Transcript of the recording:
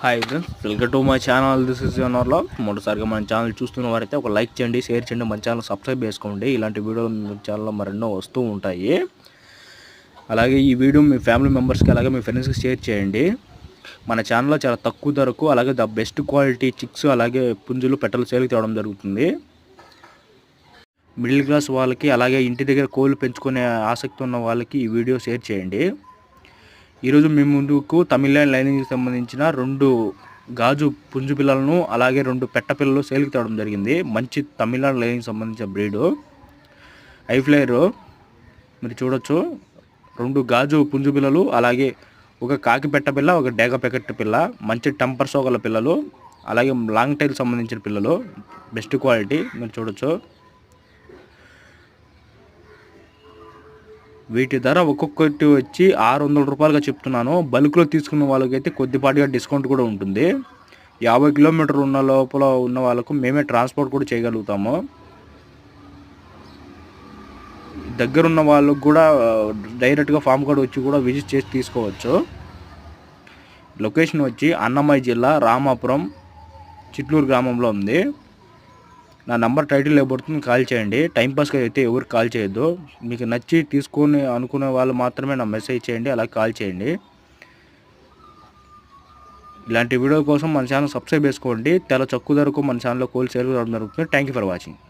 Hi friends, welcome to my channel. This is your vlog. మొదటిసారిగా మన channel చూస్తున్న వారైతే ఒక లైక్ చేయండి, షేర్ చేయండి, మన ఛానల్ సబ్స్క్రైబ్ చేసుకోండి. ఇలాంటి వీడియోలు మీ ఛానల్లో మరెన్నో వస్తూ ఉంటాయి. అలాగే ఈ వీడియో మీ ఫ్యామిలీ మెంబర్స్కి అలాగే మీ ఫ్రెండ్స్కి షేర్ చేయండి. మన ఛానల్లో చాలా తక్కువ ధరకు అలాగే ద బెస్ట్ క్వాలిటీ చిక్స్ అలాగే పుంజులు పెట్టలు సేల్కి తేవడం జరుగుతుంది. మిడిల్ క్లాస్ వాళ్ళకి అలాగే ఇంటి దగ్గర కోళ్ళు పెంచుకునే ఆసక్తి ఉన్న వాళ్ళకి ఈ వీడియో షేర్ చేయండి. ఈరోజు మీ ముందుకు తమిళనాడు లైనింగ్కి సంబంధించిన 2 గాజు పుంజు పిల్లలను అలాగే 2 పెట్ట పిల్లలు సేల్కి తేవడం జరిగింది. మంచి తమిళనాడు లైనింగ్కి సంబంధించిన బ్రీడు ఐఫ్లైర్ మీరు చూడొచ్చు. 2 గాజు పుంజు పిల్లలు అలాగే ఒక కాకి పెట్ట పిల్ల, ఒక డేగ పెకెట్ పిల్ల, మంచి టెంపర్ సోగల పిల్లలు అలాగే లాంగ్ టైల్ సంబంధించిన పిల్లలు బెస్ట్ క్వాలిటీ మీరు చూడొచ్చు. వీటి ధర ఒక్కొక్కటి వచ్చి 600 రూపాయలుగా చెప్తున్నాను. బల్క్లో తీసుకున్న వాళ్ళకైతే కొద్దిపాటిగా డిస్కౌంట్ కూడా ఉంటుంది. 50 కిలోమీటర్లు ఉన్న లోపల ఉన్న వాళ్ళకు మేమే ట్రాన్స్పోర్ట్ కూడా చేయగలుగుతాము. దగ్గరున్న వాళ్ళకు కూడా డైరెక్ట్గా ఫామ్ కార్డ్ వచ్చి కూడా విజిట్ చేసి తీసుకోవచ్చు. లొకేషన్ వచ్చి అన్నమయ్య జిల్లా రామాపురం చిట్లూరు గ్రామంలో ఉంది. నా నంబర్ టైటిల్ ఇవ్వబడుతుంది, కాల్ చేయండి. టైంపాస్గా అయితే ఎవరికి కాల్ చేయొద్దు. మీకు నచ్చి తీసుకొని అనుకునే వాళ్ళు మాత్రమే నా మెసేజ్ చేయండి, అలాగే కాల్ చేయండి. ఇలాంటి వీడియో కోసం మన ఛానల్ సబ్స్క్రైబ్ చేసుకోండి. చాలా తక్కువ ధరకు మన ఛానల్లో కోళ్ళు సేల్ జరుగుతుంది. Thank you for watching.